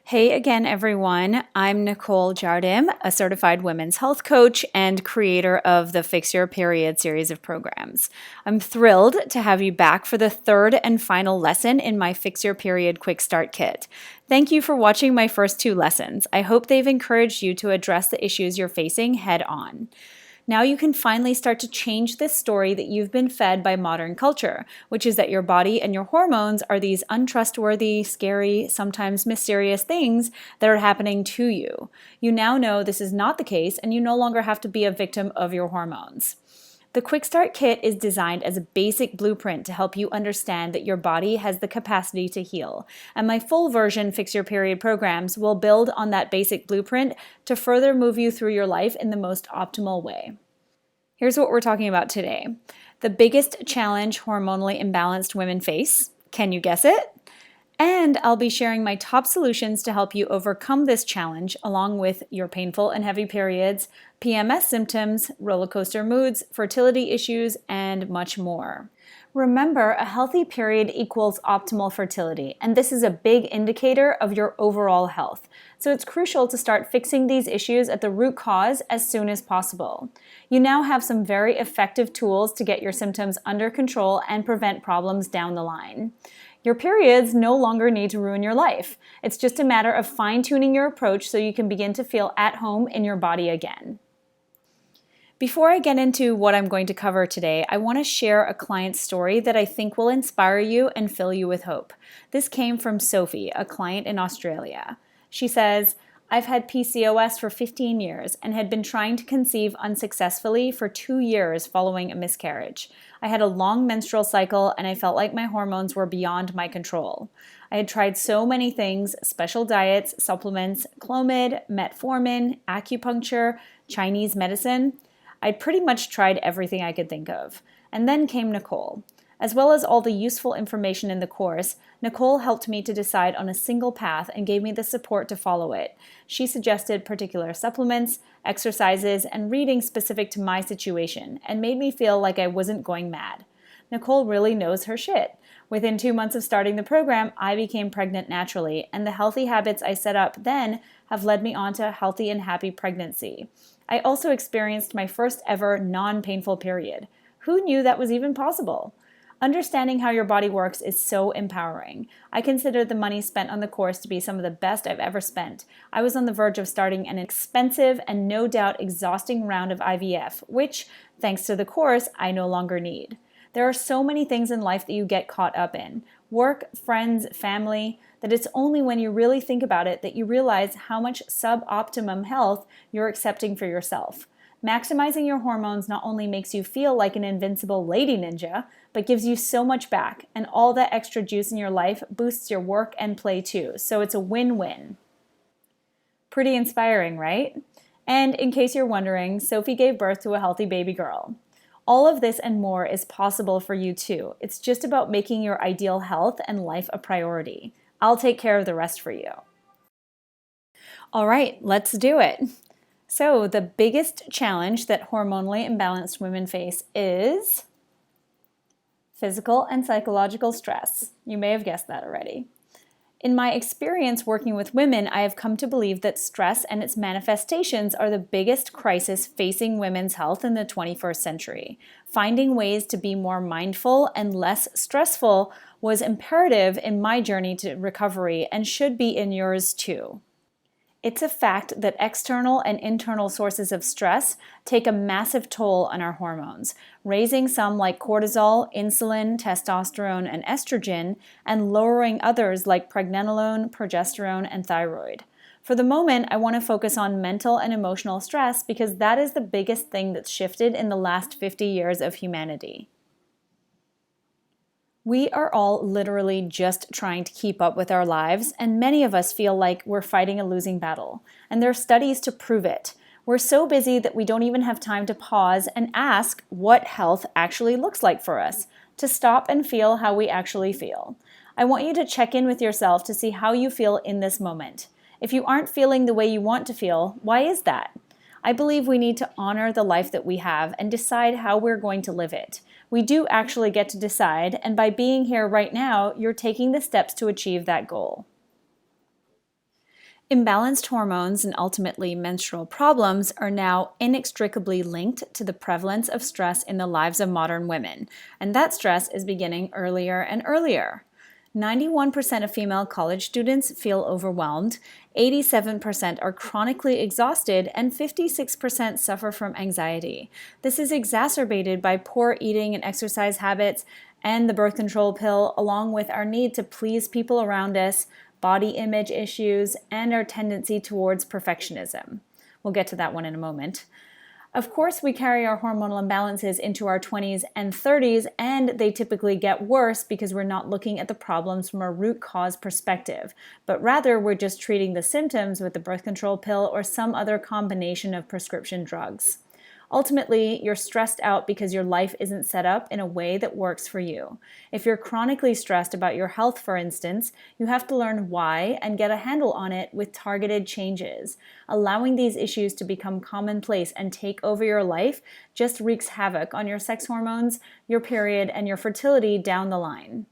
Hey again, everyone. I'm Nicole Jardim, a certified women's health coach and creator of the Fix Your Period series of programs. I'm thrilled to have you back for the third and final lesson in my Fix Your Period Quick Start Kit. Thank you for watching my first two lessons. I hope they've encouraged you to address the issues you're facing head on. Now you can finally start to change this story that you've been fed by modern culture, which is that your body and your hormones are these untrustworthy, scary, sometimes mysterious things that are happening to you. You now know this is not the case, and you no longer have to be a victim of your hormones. The Quick Start Kit is designed as a basic blueprint to help you understand that your body has the capacity to heal. And my full version Fix Your Period programs will build on that basic blueprint to further move you through your life in the most optimal way. Here's what we're talking about today. The biggest challenge hormonally imbalanced women face. Can you guess it? And I'll be sharing my top solutions to help you overcome this challenge, along with your painful and heavy periods, PMS symptoms, roller coaster moods, fertility issues, and much more. Remember, a healthy period equals optimal fertility, and this is a big indicator of your overall health. So it's crucial to start fixing these issues at the root cause as soon as possible. You now have some very effective tools to get your symptoms under control and prevent problems down the line. Your periods no longer need to ruin your life. It's just a matter of fine-tuning your approach so you can begin to feel at home in your body again. Before I get into what I'm going to cover today, I want to share a client story that I think will inspire you and fill you with hope. This came from Sophie, a client in Australia. She says, I've had PCOS for 15 years and had been trying to conceive unsuccessfully for 2 years following a miscarriage. I had a long menstrual cycle and I felt like my hormones were beyond my control. I had tried so many things, special diets, supplements, Clomid, metformin, acupuncture, Chinese medicine. I'd pretty much tried everything I could think of. And then came Nicole. As well as all the useful information in the course, Nicole helped me to decide on a single path and gave me the support to follow it. She suggested particular supplements, exercises, and reading specific to my situation, and made me feel like I wasn't going mad. Nicole really knows her shit. Within 2 months of starting the program, I became pregnant naturally, and the healthy habits I set up then have led me on to a healthy and happy pregnancy. I also experienced my first ever non-painful period. Who knew that was even possible? Understanding how your body works is so empowering. I consider the money spent on the course to be some of the best I've ever spent. I was on the verge of starting an expensive and no doubt exhausting round of IVF, which, thanks to the course, I no longer need. There are so many things in life that you get caught up in. Work, friends, family, that it's only when you really think about it that you realize how much suboptimum health you're accepting for yourself. Maximizing your hormones not only makes you feel like an invincible lady ninja, but gives you so much back, and all that extra juice in your life boosts your work and play too, so it's a win-win. Pretty inspiring, right? And in case you're wondering, Sophie gave birth to a healthy baby girl. All of this and more is possible for you too. It's just about making your ideal health and life a priority. I'll take care of the rest for you. All right, let's do it. So the biggest challenge that hormonally imbalanced women face is physical and psychological stress. You may have guessed that already. In my experience working with women, I have come to believe that stress and its manifestations are the biggest crisis facing women's health in the 21st century. Finding ways to be more mindful and less stressful was imperative in my journey to recovery and should be in yours too. It's a fact that external and internal sources of stress take a massive toll on our hormones, raising some like cortisol, insulin, testosterone, and estrogen, and lowering others like pregnenolone, progesterone, and thyroid. For the moment, I want to focus on mental and emotional stress because that is the biggest thing that's shifted in the last 50 years of humanity. We are all literally just trying to keep up with our lives, and many of us feel like we're fighting a losing battle. And there are studies to prove it. We're so busy that we don't even have time to pause and ask what health actually looks like for us, to stop and feel how we actually feel. I want you to check in with yourself to see how you feel in this moment. If you aren't feeling the way you want to feel, why is that? I believe we need to honor the life that we have and decide how we're going to live it. We do actually get to decide, and by being here right now, you're taking the steps to achieve that goal. Imbalanced hormones and ultimately menstrual problems are now inextricably linked to the prevalence of stress in the lives of modern women, and that stress is beginning earlier and earlier. 91% of female college students feel overwhelmed, 87% are chronically exhausted, and 56% suffer from anxiety. This is exacerbated by poor eating and exercise habits and the birth control pill, along with our need to please people around us, body image issues, and our tendency towards perfectionism. We'll get to that one in a moment. Of course, we carry our hormonal imbalances into our 20s and 30s, and they typically get worse because we're not looking at the problems from a root cause perspective, but rather we're just treating the symptoms with the birth control pill or some other combination of prescription drugs. Ultimately, you're stressed out because your life isn't set up in a way that works for you. If you're chronically stressed about your health, for instance, you have to learn why and get a handle on it with targeted changes. Allowing these issues to become commonplace and take over your life just wreaks havoc on your sex hormones, your period, and your fertility down the line.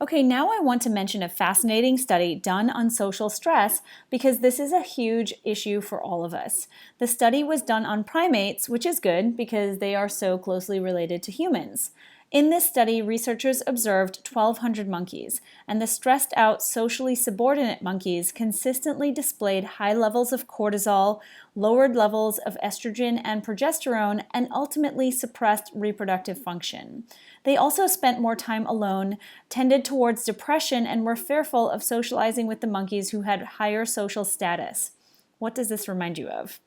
Okay, now I want to mention a fascinating study done on social stress because this is a huge issue for all of us. The study was done on primates, which is good because they are so closely related to humans. In this study, researchers observed 1,200 monkeys, and the stressed out, socially subordinate monkeys consistently displayed high levels of cortisol, lowered levels of estrogen and progesterone, and ultimately suppressed reproductive function. They also spent more time alone, tended towards depression, and were fearful of socializing with the monkeys who had higher social status. What does this remind you of?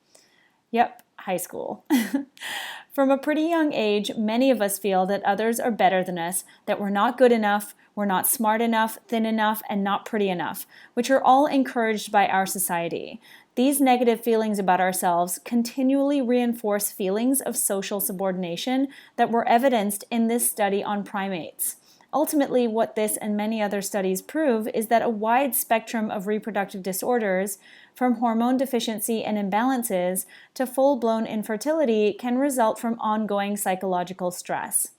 Yep, high school. From a pretty young age, many of us feel that others are better than us, that we're not good enough, we're not smart enough, thin enough, and not pretty enough, which are all encouraged by our society. These negative feelings about ourselves continually reinforce feelings of social subordination that were evidenced in this study on primates. Ultimately, what this and many other studies prove is that a wide spectrum of reproductive disorders, from hormone deficiency and imbalances to full-blown infertility, can result from ongoing psychological stress.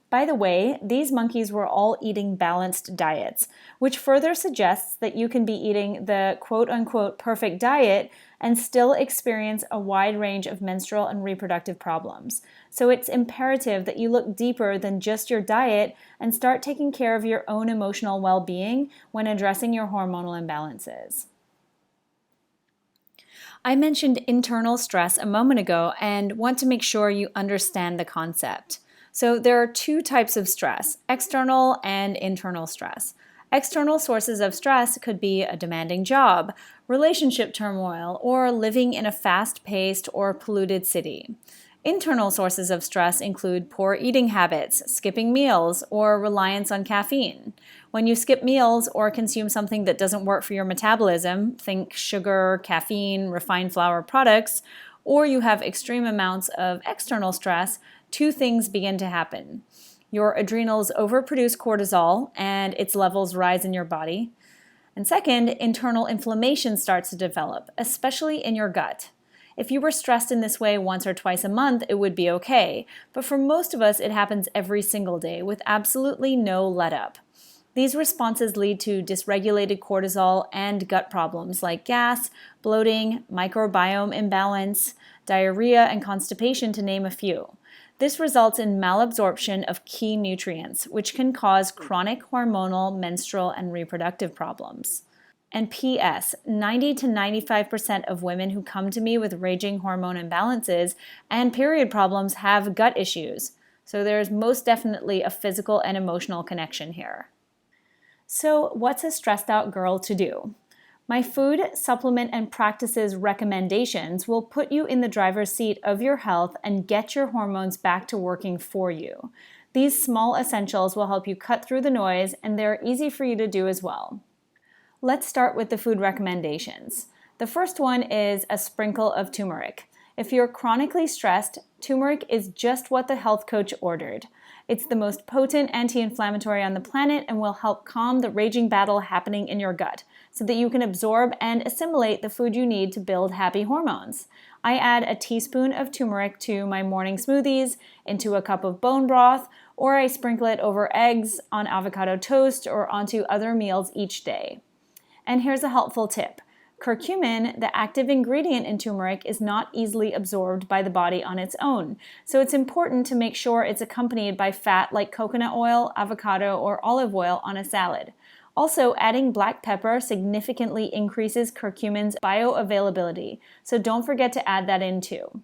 By the way, these monkeys were all eating balanced diets, which further suggests that you can be eating the quote-unquote perfect diet and still experience a wide range of menstrual and reproductive problems. So it's imperative that you look deeper than just your diet and start taking care of your own emotional well-being when addressing your hormonal imbalances. I mentioned internal stress a moment ago and want to make sure you understand the concept. So there are two types of stress, external and internal stress. External sources of stress could be a demanding job, relationship turmoil, or living in a fast-paced or polluted city. Internal sources of stress include poor eating habits, skipping meals, or reliance on caffeine. When you skip meals or consume something that doesn't work for your metabolism, think sugar, caffeine, refined flour products, or you have extreme amounts of external stress, two things begin to happen. Your adrenals overproduce cortisol and its levels rise in your body. And second, internal inflammation starts to develop, especially in your gut. If you were stressed in this way once or twice a month, it would be okay. But for most of us, it happens every single day with absolutely no let-up. These responses lead to dysregulated cortisol and gut problems like gas, bloating, microbiome imbalance, diarrhea, and constipation, to name a few. This results in malabsorption of key nutrients, which can cause chronic hormonal, menstrual, and reproductive problems. And P.S., 90 to 95% of women who come to me with raging hormone imbalances and period problems have gut issues. So there's most definitely a physical and emotional connection here. So what's a stressed out girl to do? My food, supplement, and practices recommendations will put you in the driver's seat of your health and get your hormones back to working for you. These small essentials will help you cut through the noise, and they're easy for you to do as well. Let's start with the food recommendations. The first one is a sprinkle of turmeric. If you're chronically stressed, turmeric is just what the health coach ordered. It's the most potent anti-inflammatory on the planet and will help calm the raging battle happening in your gut so that you can absorb and assimilate the food you need to build happy hormones. I add a teaspoon of turmeric to my morning smoothies, into a cup of bone broth, or I sprinkle it over eggs, on avocado toast, or onto other meals each day. And here's a helpful tip. Curcumin, the active ingredient in turmeric, is not easily absorbed by the body on its own, so it's important to make sure it's accompanied by fat like coconut oil, avocado, or olive oil on a salad. Also, adding black pepper significantly increases curcumin's bioavailability, so don't forget to add that in too.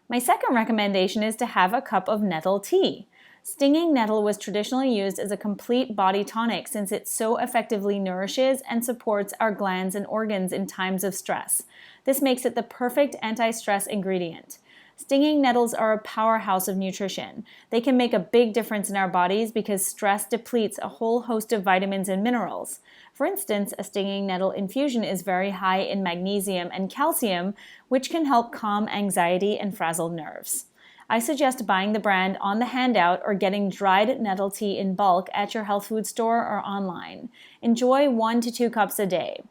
My second recommendation is to have a cup of nettle tea. Stinging nettle was traditionally used as a complete body tonic since it so effectively nourishes and supports our glands and organs in times of stress. This makes it the perfect anti-stress ingredient. Stinging nettles are a powerhouse of nutrition. They can make a big difference in our bodies because stress depletes a whole host of vitamins and minerals. For instance, a stinging nettle infusion is very high in magnesium and calcium, which can help calm anxiety and frazzled nerves. I suggest buying the brand on the handout or getting dried nettle tea in bulk at your health food store or online. Enjoy 1 to 2 cups a day.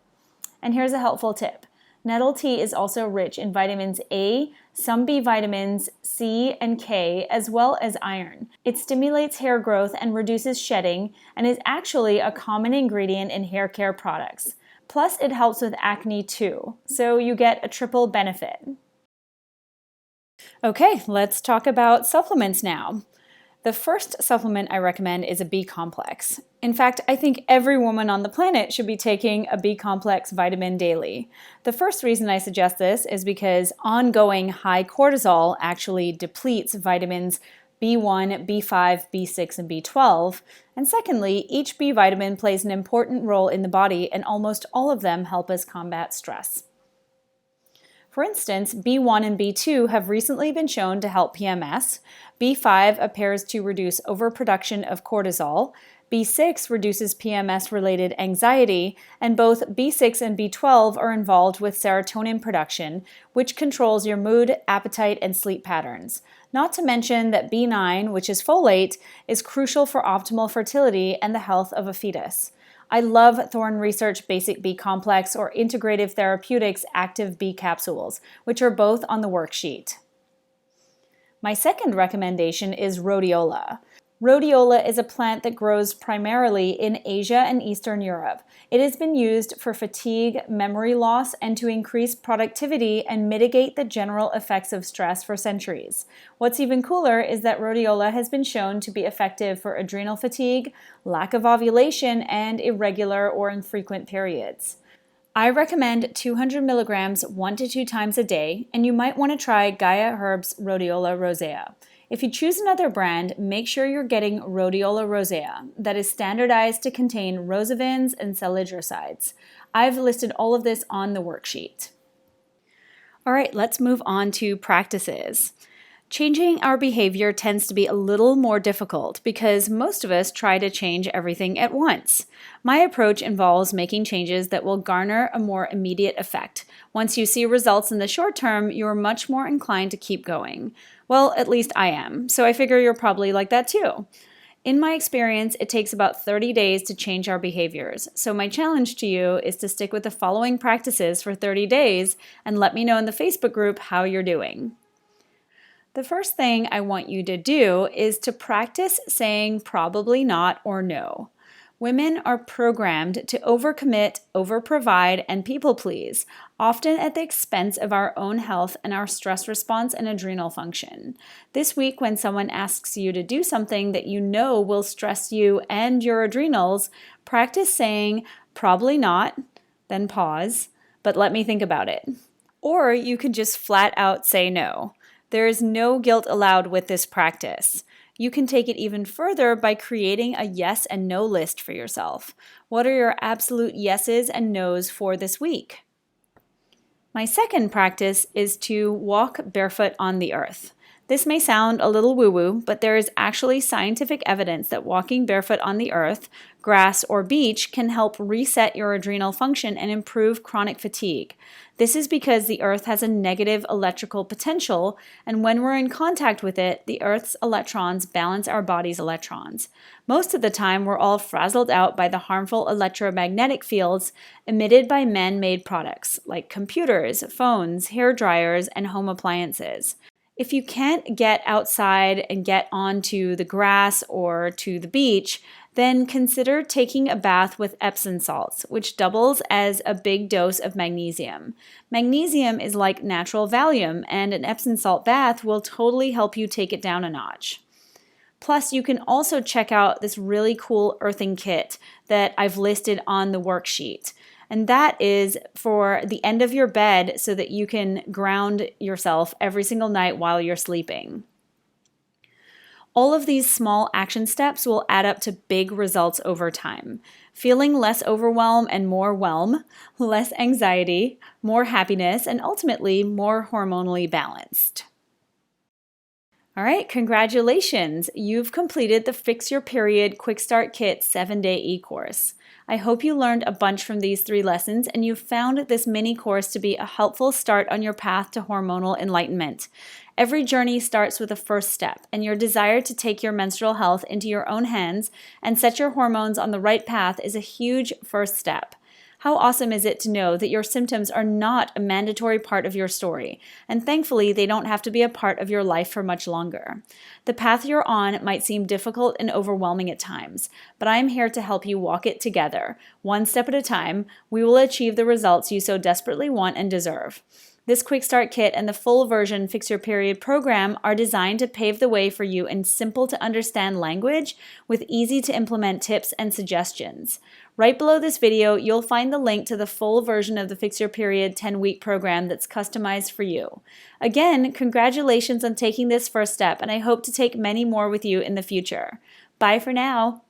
And here's a helpful tip. Nettle tea is also rich in vitamins A, some B vitamins, C and K, as well as iron. It stimulates hair growth and reduces shedding, and is actually a common ingredient in hair care products. Plus, it helps with acne too, so you get a triple benefit. Okay, let's talk about supplements now. The first supplement I recommend is a B complex. In fact, I think every woman on the planet should be taking a B complex vitamin daily. The first reason I suggest this is because ongoing high cortisol actually depletes vitamins B1, B5, B6, and B12. And secondly, each B vitamin plays an important role in the body, and almost all of them help us combat stress. For instance, B1 and B2 have recently been shown to help PMS, B5 appears to reduce overproduction of cortisol, B6 reduces PMS-related anxiety, and both B6 and B12 are involved with serotonin production, which controls your mood, appetite, and sleep patterns. Not to mention that B9, which is folate, is crucial for optimal fertility and the health of a fetus. I love Thorne Research Basic B Complex or Integrative Therapeutics Active B Capsules, which are both on the worksheet. My second recommendation is rhodiola. Rhodiola is a plant that grows primarily in Asia and Eastern Europe. It has been used for fatigue, memory loss, and to increase productivity and mitigate the general effects of stress for centuries. What's even cooler is that rhodiola has been shown to be effective for adrenal fatigue, lack of ovulation, and irregular or infrequent periods. I recommend 200 milligrams 1 to 2 times a day, and you might want to try Gaia Herbs Rhodiola Rosea. If you choose another brand, make sure you're getting Rhodiola Rosea, that is standardized to contain rosavins and saliglicides. I've listed all of this on the worksheet. All right, let's move on to practices. Changing our behavior tends to be a little more difficult because most of us try to change everything at once. My approach involves making changes that will garner a more immediate effect. Once you see results in the short term, you're much more inclined to keep going. Well, at least I am, so I figure you're probably like that too. In my experience, it takes about 30 days to change our behaviors, so my challenge to you is to stick with the following practices for 30 days and let me know in the Facebook group how you're doing. The first thing I want you to do is to practice saying probably not or no. Women are programmed to overcommit, overprovide, and people please, often at the expense of our own health and our stress response and adrenal function. This week, when someone asks you to do something that you know will stress you and your adrenals, practice saying probably not, then pause, but let me think about it. Or you could just flat out say no. There is no guilt allowed with this practice. You can take it even further by creating a yes and no list for yourself. What are your absolute yeses and nos for this week? My second practice is to walk barefoot on the earth. This may sound a little woo-woo, but there is actually scientific evidence that walking barefoot on the earth, grass, or beach can help reset your adrenal function and improve chronic fatigue. This is because the earth has a negative electrical potential, and when we're in contact with it, the earth's electrons balance our body's electrons. Most of the time, we're all frazzled out by the harmful electromagnetic fields emitted by man-made products like computers, phones, hair dryers, and home appliances. If you can't get outside and get onto the grass or to the beach, Then consider taking a bath with Epsom salts, which doubles as a big dose of magnesium. Magnesium is like natural Valium, and an Epsom salt bath will totally help you take it down a notch. Plus, you can also check out this really cool earthing kit that I've listed on the worksheet. And that is for the end of your bed so that you can ground yourself every single night while you're sleeping. All of these small action steps will add up to big results over time. Feeling less overwhelm and more whelm, less anxiety, more happiness, and ultimately more hormonally balanced. All right, congratulations! You've completed the Fix Your Period Quickstart Kit 7-day e-course. I hope you learned a bunch from these 3 lessons and you found this mini course to be a helpful start on your path to hormonal enlightenment. Every journey starts with a first step, and your desire to take your menstrual health into your own hands and set your hormones on the right path is a huge first step. How awesome is it to know that your symptoms are not a mandatory part of your story, and thankfully they don't have to be a part of your life for much longer. The path you're on might seem difficult and overwhelming at times, but I'm here to help you walk it together. One step at a time, we will achieve the results you so desperately want and deserve. This Quick Start Kit and the full version Fix Your Period program are designed to pave the way for you in simple to understand language with easy to implement tips and suggestions. Right below this video, you'll find the link to the full version of the Fix Your Period 10-week program that's customized for you. Again, congratulations on taking this first step, and I hope to take many more with you in the future. Bye for now.